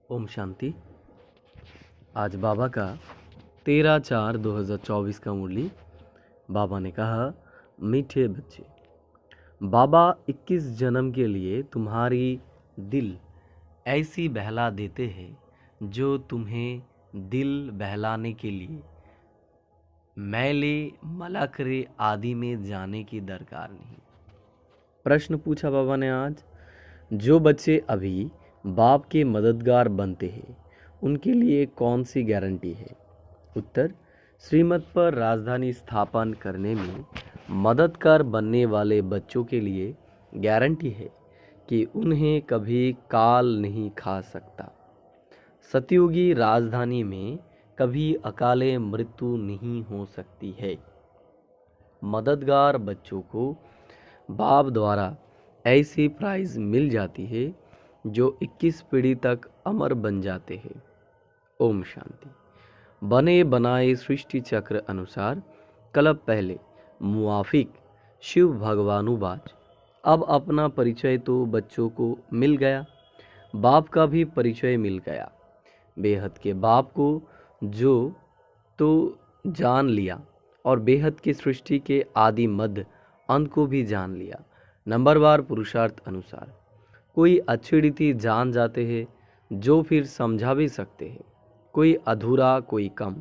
ओम शांति। आज बाबा का 13/4/2024 का मुरली। बाबा ने कहा, मीठे बच्चे, बाबा 21 जन्म के लिए तुम्हारी दिल ऐसी बहला देते हैं जो तुम्हें दिल बहलाने के लिए मैले मलाकरे आदि में जाने की दरकार नहीं। प्रश्न पूछा बाबा ने आज, जो बच्चे अभी बाप के मददगार बनते हैं उनके लिए कौन सी गारंटी है? उत्तर, श्रीमत पर राजधानी स्थापन करने में मददगार बनने वाले बच्चों के लिए गारंटी है कि उन्हें कभी काल नहीं खा सकता। सतयुगी राजधानी में कभी अकाले मृत्यु नहीं हो सकती है। मददगार बच्चों को बाप द्वारा ऐसी प्राइज मिल जाती है जो 21 पीढ़ी तक अमर बन जाते हैं। ओम शांति। बने बनाए सृष्टि चक्र अनुसार कल्प पहले मुआफिक शिव भगवानुवाच। अब अपना परिचय तो बच्चों को मिल गया, बाप का भी परिचय मिल गया। बेहद के बाप को जो तो जान लिया और बेहद की सृष्टि के आदि मध्य अंत को भी जान लिया। नंबरवार पुरुषार्थ अनुसार कोई अच्छी रीति जान जाते हैं जो फिर समझा भी सकते हैं, कोई अधूरा कोई कम।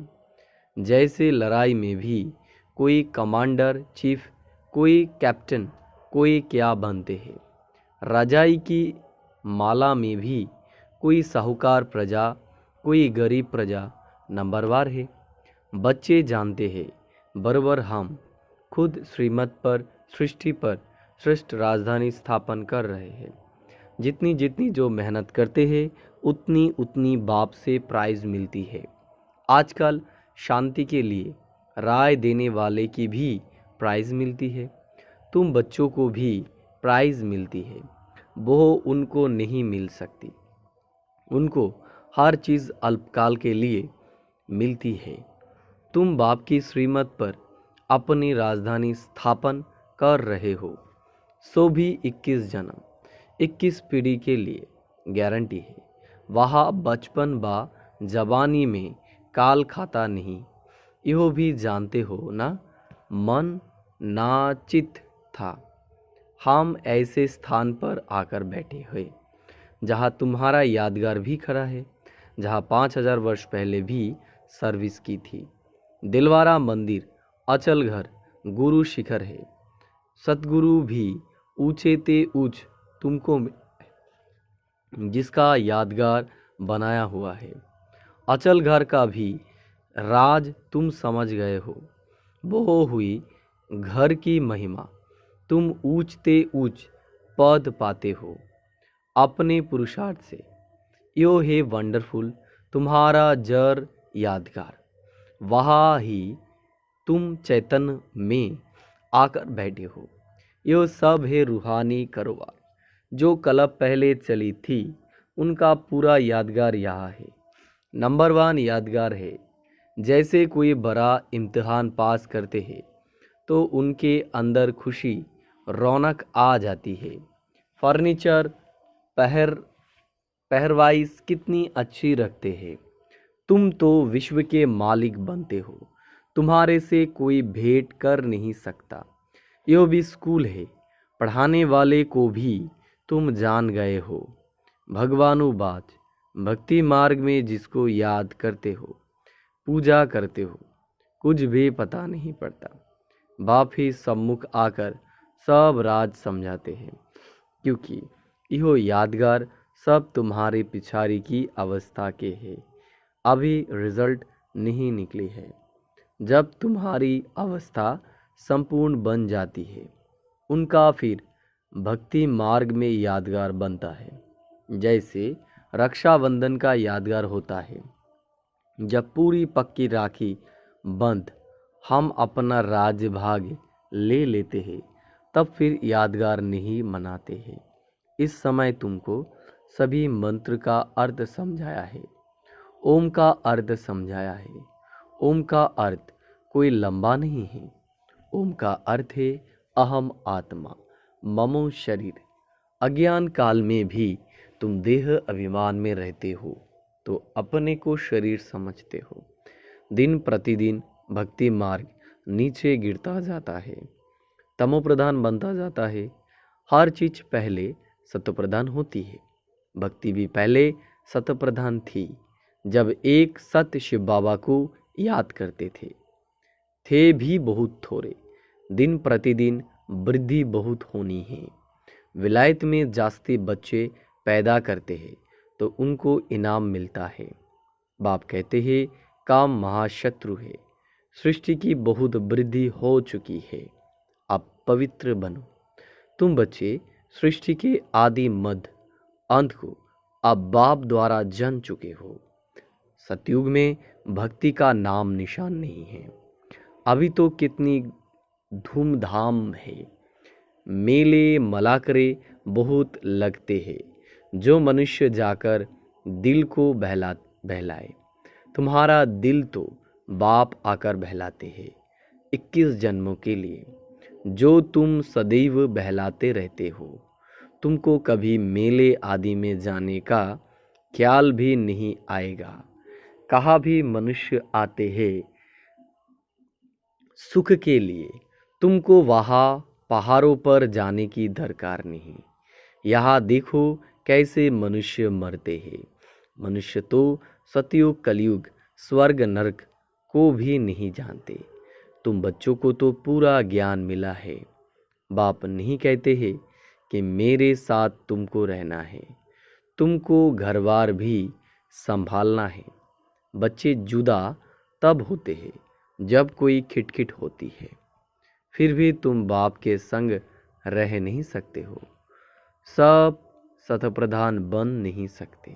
जैसे लड़ाई में भी कोई कमांडर चीफ, कोई कैप्टन, कोई क्या बनते हैं। रजाई की माला में भी कोई साहूकार प्रजा, कोई गरीब प्रजा नंबरवार है। बच्चे जानते हैं बराबर हम खुद श्रीमत पर सृष्टि पर श्रेष्ठ राजधानी स्थापन कर रहे हैं। जितनी जितनी जो मेहनत करते हैं उतनी उतनी बाप से प्राइज मिलती है। आजकल शांति के लिए राय देने वाले की भी प्राइज मिलती है। तुम बच्चों को भी प्राइज मिलती है, वो उनको नहीं मिल सकती। उनको हर चीज़ अल्पकाल के लिए मिलती है। तुम बाप की श्रीमत पर अपनी राजधानी स्थापन कर रहे हो, सो भी 21 जन्म 21 पीढ़ी के लिए गारंटी है। वहाँ बचपन बा जवानी में काल खाता नहीं, यो भी जानते हो ना। मन नाचित था। हम ऐसे स्थान पर आकर बैठे हुए जहाँ तुम्हारा यादगार भी खड़ा है, जहाँ 5000 वर्ष पहले भी सर्विस की थी। दिलवारा मंदिर अचल घर गुरु शिखर है। सतगुरु भी ऊंचे ते ऊंच तुमको जिसका यादगार बनाया हुआ है। अचल घर का भी राज तुम समझ गए हो। वो हुई घर की महिमा। तुम ऊंचते ऊंच पद पाते हो अपने पुरुषार्थ से। यो है वंडरफुल तुम्हारा जर यादगार। वहाँ ही तुम चैतन्य में आकर बैठे हो। यो सब है रूहानी कारोबार जो कल्प पहले चली थी, उनका पूरा यादगार यहाँ है। नंबर 1 यादगार है। जैसे कोई बड़ा इम्तिहान पास करते हैं तो उनके अंदर खुशी रौनक आ जाती है। फर्नीचर पहरवाइज कितनी अच्छी रखते हैं। तुम तो विश्व के मालिक बनते हो, तुम्हारे से कोई भेंट कर नहीं सकता। यह भी स्कूल है, पढ़ाने वाले को भी तुम जान गए हो। भगवानुवाच। भक्ति मार्ग में जिसको याद करते हो, पूजा करते हो, कुछ भी पता नहीं पड़ता। बाप ही सम्मुख आकर सब राज समझाते हैं, क्योंकि यह यादगार सब तुम्हारे पिछाड़ी की अवस्था के है। अभी रिजल्ट नहीं निकली है। जब तुम्हारी अवस्था संपूर्ण बन जाती है, उनका फिर भक्ति मार्ग में यादगार बनता है। जैसे रक्षाबंधन का यादगार होता है। जब पूरी पक्की राखी बंध हम अपना राज्य भाग ले लेते हैं, तब फिर यादगार नहीं मनाते हैं। इस समय तुमको सभी मंत्र का अर्थ समझाया है, ओम का अर्थ समझाया है। ओम का अर्थ कोई लंबा नहीं है। ओम का अर्थ है अहम आत्मा ममो शरीर। अज्ञान काल में भी तुम देह अभिमान में रहते हो, तो अपने को शरीर समझते हो। दिन प्रतिदिन भक्ति मार्ग नीचे गिरता जाता है, तमोप्रधान बनता जाता है। हर चीज पहले सत्वप्रधान होती है। भक्ति भी पहले सत्वप्रधान थी। जब एक सत्य शिव बाबा को याद करते थे भी बहुत थोड़े। दिन प्रतिदिन वृद्धि बहुत होनी है। विलायत में जास्ती बच्चे पैदा करते हैं तो उनको इनाम मिलता है। बाप कहते हैं काम महाशत्रु है। सृष्टि की बहुत वृद्धि हो चुकी है, अब पवित्र बनो। तुम बच्चे सृष्टि के आदि मध्य अंत को अब बाप द्वारा जान चुके हो। सतयुग में भक्ति का नाम निशान नहीं है। अभी तो कितनी धूमधाम है, मेले मलाकरे बहुत लगते हैं। जो मनुष्य जाकर दिल को बहलाए, तुम्हारा दिल तो बाप आकर बहलाते हैं 21 जन्मों के लिए, जो तुम सदैव बहलाते रहते हो। तुमको कभी मेले आदि में जाने का ख्याल भी नहीं आएगा। कहाँ भी मनुष्य आते हैं सुख के लिए, तुमको वहाँ पहाड़ों पर जाने की दरकार नहीं। यहाँ देखो कैसे मनुष्य मरते हैं। मनुष्य तो सतयुग कलयुग स्वर्ग नरक को भी नहीं जानते। तुम बच्चों को तो पूरा ज्ञान मिला है। बाप नहीं कहते हैं कि मेरे साथ तुमको रहना है, तुमको घरबार भी संभालना है। बच्चे जुदा तब होते हैं जब कोई खिटखिट होती है, फिर भी तुम बाप के संग रह नहीं सकते हो। सब सतप्रधान बन नहीं सकते।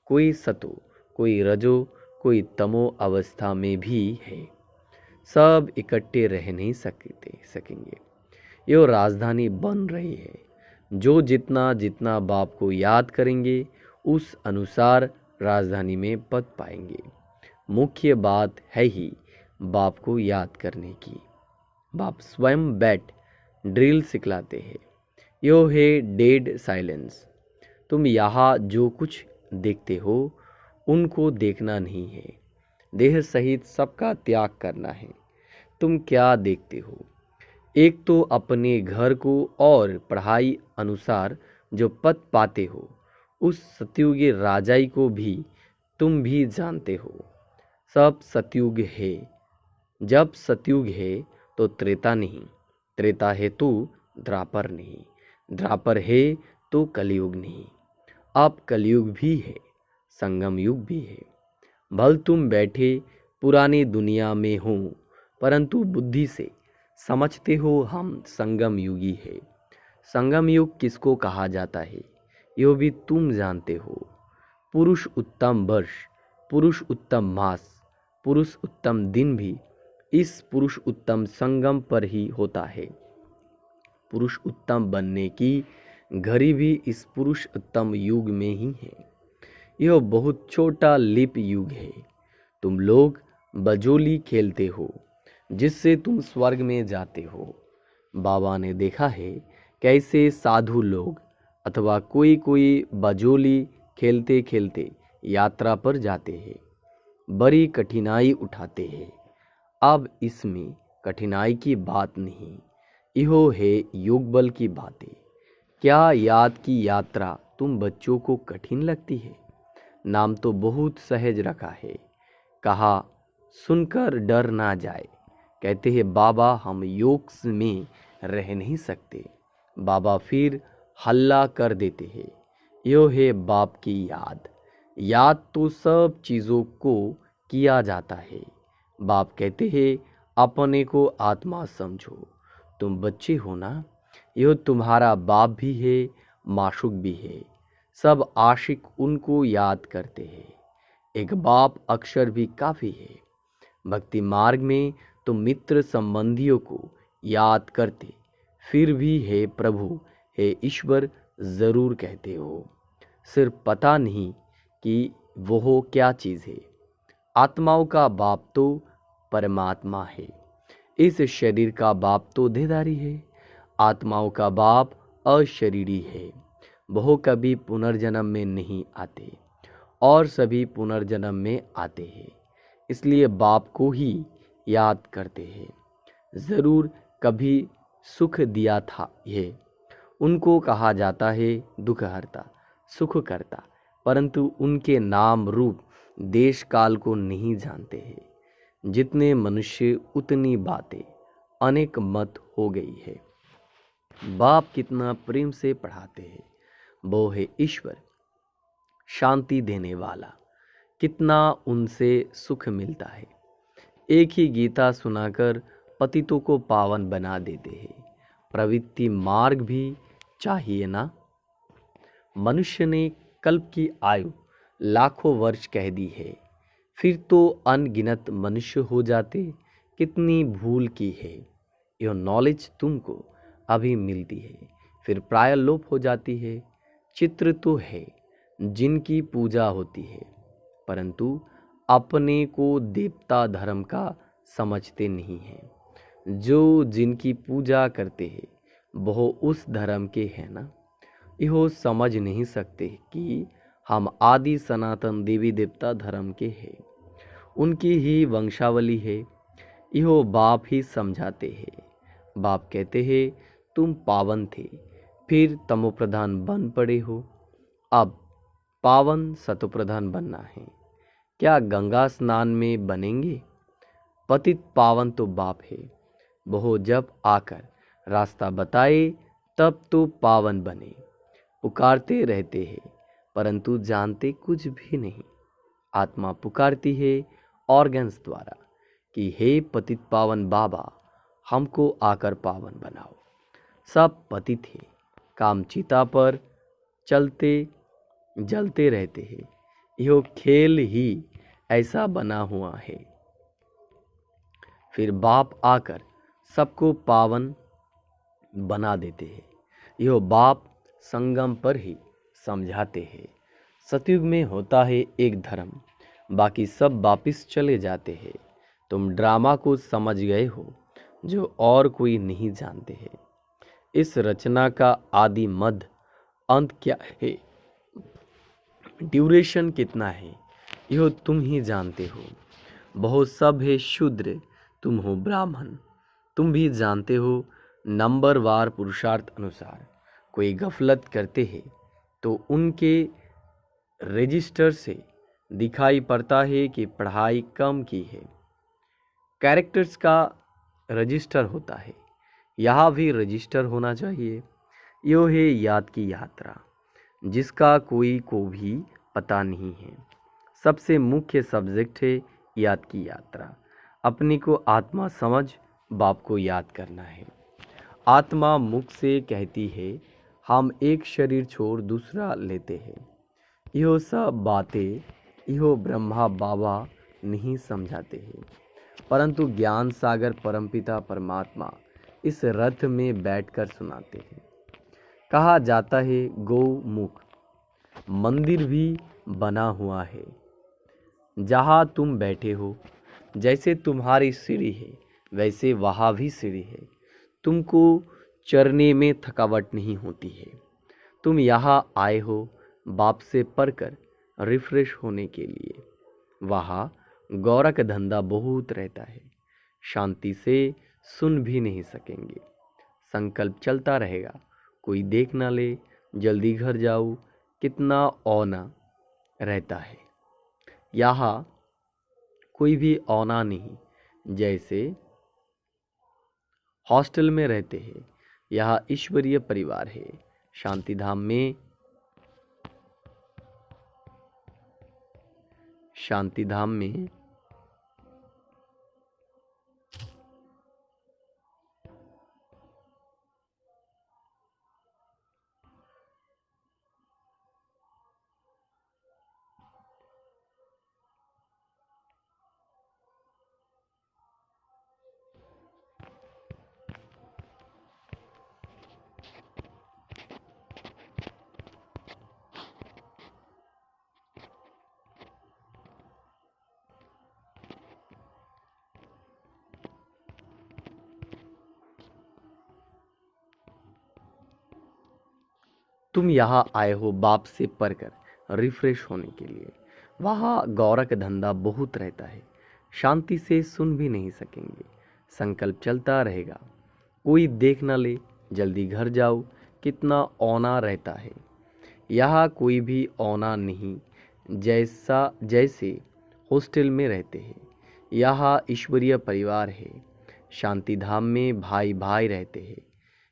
कोई सतो, कोई रजो, कोई तमो अवस्था में भी है। सब इकट्ठे रह नहीं सकेंगे। यो राजधानी बन रही है। जो जितना जितना बाप को याद करेंगे उस अनुसार राजधानी में पद पाएंगे। मुख्य बात है ही बाप को याद करने की। बाप स्वयं बैठ ड्रिल सिखलाते हैं। यो है डेड साइलेंस। तुम यहाँ जो कुछ देखते हो उनको देखना नहीं है, देह सहित सबका त्याग करना है। तुम क्या देखते हो? एक तो अपने घर को और पढ़ाई अनुसार जो पद पाते हो, उस सतयुगी राजाई को भी तुम भी जानते हो। सब सतयुग है। जब सतयुग है तो त्रेता नहीं, त्रेता है तो द्वापर नहीं, द्वापर है तो कलयुग नहीं। अब कलयुग भी है, संगम युग भी है। भल तुम बैठे पुरानी दुनिया में हो, परंतु बुद्धि से समझते हो हम संगम युगी है। संगम युग किसको कहा जाता है यो भी तुम जानते हो। पुरुष उत्तम वर्ष, पुरुष उत्तम मास, पुरुष उत्तम दिन भी इस पुरुष उत्तम संगम पर ही होता है। पुरुष उत्तम बनने की घड़ी भी इस पुरुष उत्तम युग में ही है। यह बहुत छोटा लिप युग है। तुम लोग बजोली खेलते हो जिससे तुम स्वर्ग में जाते हो। बाबा ने देखा है कैसे साधु लोग अथवा कोई कोई बजोली खेलते खेलते यात्रा पर जाते हैं, बड़ी कठिनाई उठाते हैं। अब इसमें कठिनाई की बात नहीं, यह है योग बल की बातें। क्या याद की यात्रा तुम बच्चों को कठिन लगती है? नाम तो बहुत सहज रखा है। कहा सुनकर डर ना जाए। कहते हैं बाबा हम योग में रह नहीं सकते। बाबा फिर हल्ला कर देते हैं। यो है बाप की याद। याद तो सब चीज़ों को किया जाता है। बाप कहते हैं अपने को आत्मा समझो। तुम बच्चे हो ना, यह तुम्हारा बाप भी है, माशूक भी है। सब आशिक उनको याद करते हैं। एक बाप अक्षर भी काफ़ी है। भक्ति मार्ग में तुम मित्र संबंधियों को याद करते फिर भी हे प्रभु हे ईश्वर ज़रूर कहते हो। सिर्फ पता नहीं कि वो क्या चीज़ है। आत्माओं का बाप तो परमात्मा है। इस शरीर का बाप तो देहधारी है। आत्माओं का बाप अशरीरी है। वो कभी पुनर्जन्म में नहीं आते और सभी पुनर्जन्म में आते हैं, इसलिए बाप को ही याद करते हैं। ज़रूर कभी सुख दिया था ये। उनको कहा जाता है दुखहर्ता, सुखकर्ता, परंतु उनके नाम रूप देश काल को नहीं जानते हैं। जितने मनुष्य उतनी बातें, अनेक मत हो गई है। बाप कितना प्रेम से पढ़ाते हैं। वो है ईश्वर, शांति देने वाला। कितना उनसे सुख मिलता है। एक ही गीता सुनाकर पतितों को पावन बना देते हैं। प्रवृत्ति मार्ग भी चाहिए ना। मनुष्य ने कल्प की आयु लाखों वर्ष कह दी है, फिर तो अनगिनत मनुष्य हो जाते। कितनी भूल की है। यह नॉलेज तुमको अभी मिलती है, फिर प्राय लोप हो जाती है। चित्र तो है जिनकी पूजा होती है, परंतु अपने को देवता धर्म का समझते नहीं हैं। जो जिनकी पूजा करते हैं वह उस धर्म के हैं ना। यह समझ नहीं सकते कि हम आदि सनातन देवी देवता धर्म के हैं, उनकी ही वंशावली है। यह बाप ही समझाते हैं। बाप कहते हैं तुम पावन थे, फिर तमोप्रधान बन पड़े हो, अब पावन सतोप्रधान बनना है। क्या गंगा स्नान में बनेंगे? पतित पावन तो बाप है। वह जब आकर रास्ता बताए तब तो पावन बने। पुकारते रहते हैं परंतु जानते कुछ भी नहीं। आत्मा पुकारती है ऑर्गन्स द्वारा कि हे पतित पावन बाबा, हमको आकर पावन बनाओ। सब पतित है, कामचिता पर चलते जलते रहते हैं। यह खेल ही ऐसा बना हुआ है। फिर बाप आकर सबको पावन बना देते हैं। यह बाप संगम पर ही समझाते हैं। सतयुग में होता है एक धर्म, बाकी सब वापिस चले जाते हैं। तुम ड्रामा को समझ गए हो जो और कोई नहीं जानते हैं। इस रचना का आदि मध्य अंत क्या है, ड्यूरेशन कितना है, यह तुम ही जानते हो। बहुत सब है शूद्र, तुम हो ब्राह्मण। तुम भी जानते हो नंबर वार पुरुषार्थ अनुसार। कोई गफलत करते हैं तो उनके रजिस्टर से दिखाई पड़ता है कि पढ़ाई कम की है। कैरेक्टर्स का रजिस्टर होता है, यहाँ भी रजिस्टर होना चाहिए। यह है याद की यात्रा, जिसका कोई को भी पता नहीं है। सबसे मुख्य सब्जेक्ट है याद की यात्रा। अपने को आत्मा समझ बाप को याद करना है। आत्मा मुख से कहती है हम एक शरीर छोड़ दूसरा लेते हैं। यह सब बातें यह ब्रह्मा बाबा नहीं समझाते हैं, परंतु ज्ञान सागर परमपिता परमात्मा इस रथ में बैठकर सुनाते हैं। कहा जाता है गौमुख मंदिर भी बना हुआ है जहाँ तुम बैठे हो। जैसे तुम्हारी सीढ़ी है वैसे वहाँ भी सीढ़ी है। तुमको चरने में थकावट नहीं होती है। तुम यहाँ आए हो बाप से पढ़कर रिफ्रेश होने के लिए। वहाँ गौरा का धंधा बहुत रहता है, शांति से सुन भी नहीं सकेंगे। संकल्प चलता रहेगा, कोई देख ना ले, जल्दी घर जाओ, कितना औना रहता है। यहाँ कोई भी औना नहीं, जैसे हॉस्टल में रहते हैं। यहाँ ईश्वरीय परिवार है। शांतिधाम में तुम यहाँ आए हो बाप से पढ़कर रिफ्रेश होने के लिए। वहाँ गौरव का धंधा बहुत रहता है, शांति से सुन भी नहीं सकेंगे। संकल्प चलता रहेगा, कोई देख न ले, जल्दी घर जाओ, कितना औना रहता है। यहाँ कोई भी औना नहीं, जैसे हॉस्टल में रहते हैं। यहाँ ईश्वरीय परिवार है, शांति धाम में भाई भाई रहते हैं।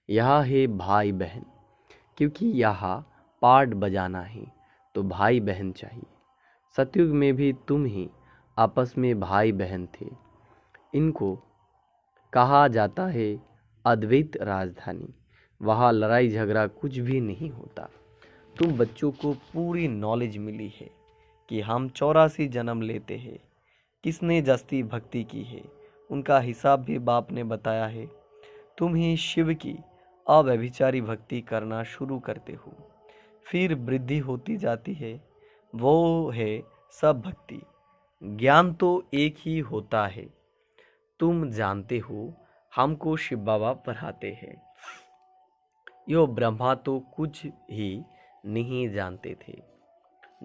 यहाँ है भाई बहन, क्योंकि यहाँ पार्ट बजाना है तो भाई बहन चाहिए। सतयुग में भी तुम ही आपस में भाई बहन थे। इनको कहा जाता है अद्वैत राजधानी। वहाँ लड़ाई झगड़ा कुछ भी नहीं होता। तुम बच्चों को पूरी नॉलेज मिली है कि हम 84 जन्म लेते हैं, किसने जस्ती भक्ति की है उनका हिसाब भी बाप ने बताया है। तुम ही शिव की अव्यभिचारी भक्ति करना शुरू करते हो, फिर वृद्धि होती जाती है, वो है सब भक्ति। ज्ञान तो एक ही होता है, तुम जानते हो, हमको शिव बाबा पढ़ाते हैं। यो ब्रह्मा तो कुछ ही नहीं जानते थे।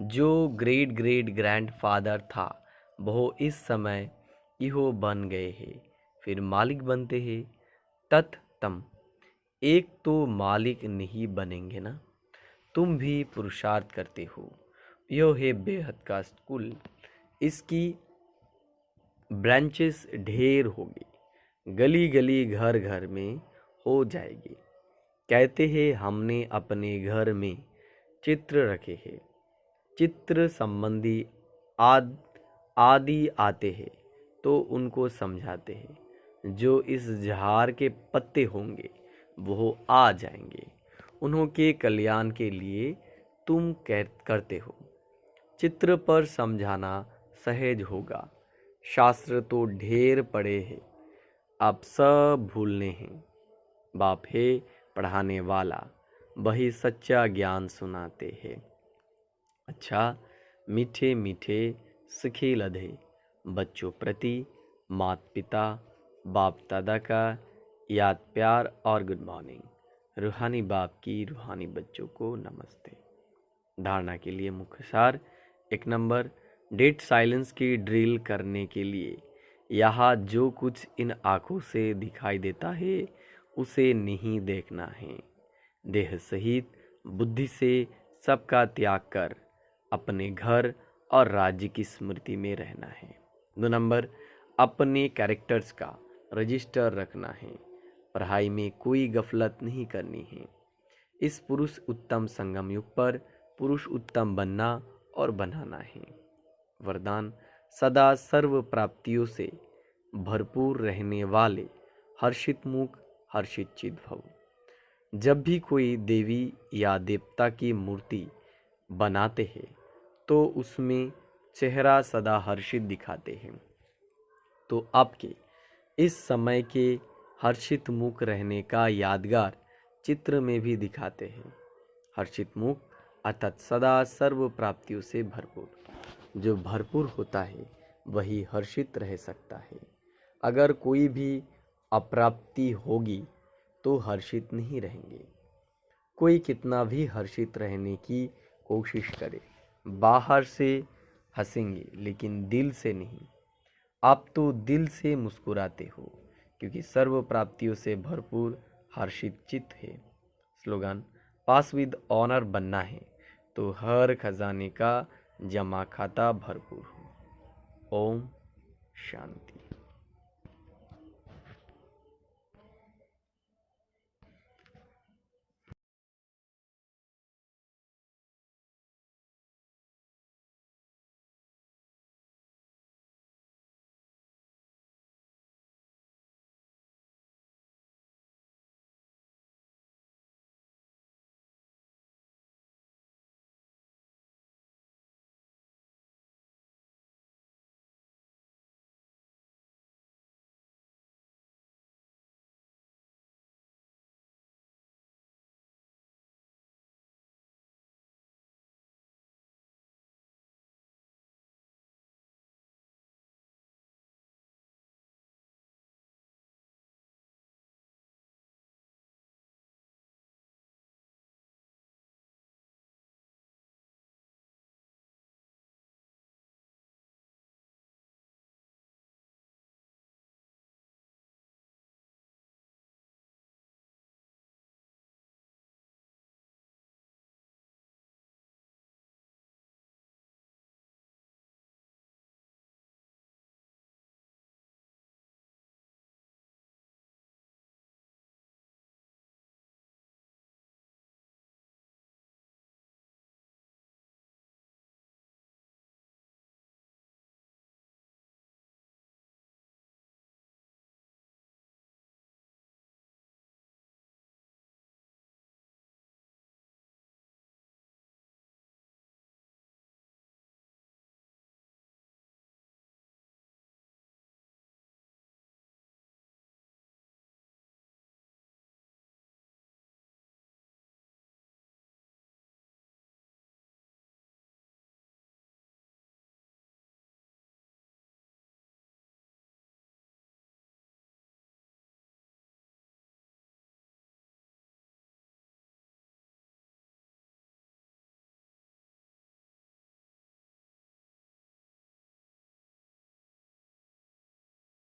जो ग्रेट ग्रेट ग्रैंडफादर था वो इस समय इहो बन गए हैं, फिर मालिक बनते हैं। तम एक तो मालिक नहीं बनेंगे ना, तुम भी पुरुषार्थ करते हो। यो है बेहद का स्कूल, इसकी ब्रांचेस ढेर होगी, गली गली घर घर में हो जाएगी। कहते हैं हमने अपने घर में चित्र रखे हैं, चित्र संबंधी आदि आते हैं तो उनको समझाते हैं। जो इस झाड़ के पत्ते होंगे वो आ जाएंगे, उन्हों के कल्याण के लिए तुम करते हो। चित्र पर समझाना सहज होगा, शास्त्र तो ढेर पड़े हैं, अब सब भूलने हैं। बाप है पढ़ाने वाला, वही सच्चा ज्ञान सुनाते हैं। अच्छा मीठे मीठे सिखे लधे बच्चों प्रति माता पिता बाप दादा का याद प्यार और गुड मॉर्निंग। रूहानी बाप की रूहानी बच्चों को नमस्ते। धारणा के लिए मुख्य सार। 1 नंबर, डेड साइलेंस की ड्रिल करने के लिए यहाँ जो कुछ इन आँखों से दिखाई देता है उसे नहीं देखना है। देह सहित बुद्धि से सबका त्याग कर अपने घर और राज्य की स्मृति में रहना है। 2 नंबर, अपने कैरेक्टर्स का रजिस्टर रखना है, पढ़ाई में कोई गफलत नहीं करनी है। इस पुरुष उत्तम संगम युग पर पुरुष उत्तम बनना और बनाना है। वरदान, सदा सर्व प्राप्तियों से भरपूर रहने वाले हर्षित मुख हर्षित चित भव। जब भी कोई देवी या देवता की मूर्ति बनाते हैं तो उसमें चेहरा सदा हर्षित दिखाते हैं, तो आपके इस समय के हर्षित मुख रहने का यादगार चित्र में भी दिखाते हैं। हर्षित मुख अर्थात सदा सर्व प्राप्तियों से भरपूर। जो भरपूर होता है वही हर्षित रह सकता है। अगर कोई भी अप्राप्ति होगी तो हर्षित नहीं रहेंगे। कोई कितना भी हर्षित रहने की कोशिश करे, बाहर से हंसेंगे लेकिन दिल से नहीं। आप तो दिल से मुस्कुराते हो क्योंकि सर्व प्राप्तियों से भरपूर हर्षित चित्त है। स्लोगन, पास विद ऑनर बनना है तो हर खजाने का जमा खाता भरपूर हो। ओम शांति।